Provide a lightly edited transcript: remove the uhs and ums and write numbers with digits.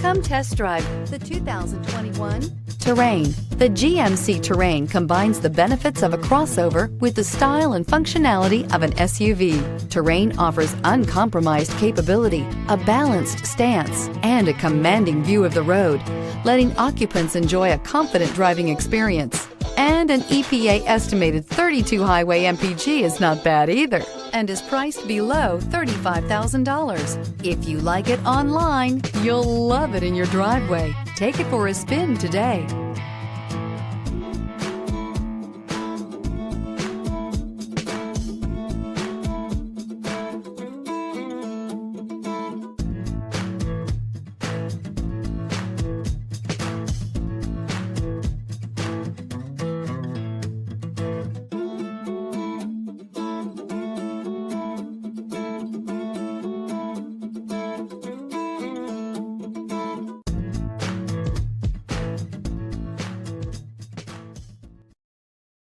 Come test drive the 2021 Terrain. The GMC Terrain combines the benefits of a crossover with the style and functionality of an SUV. Terrain offers uncompromised capability, a balanced stance, and a commanding view of the road, letting occupants enjoy a confident driving experience. And an EPA estimated 32 highway MPG is not bad either, and is priced below $35,000. If you like it online, you'll love it in your driveway. Take it for a spin today.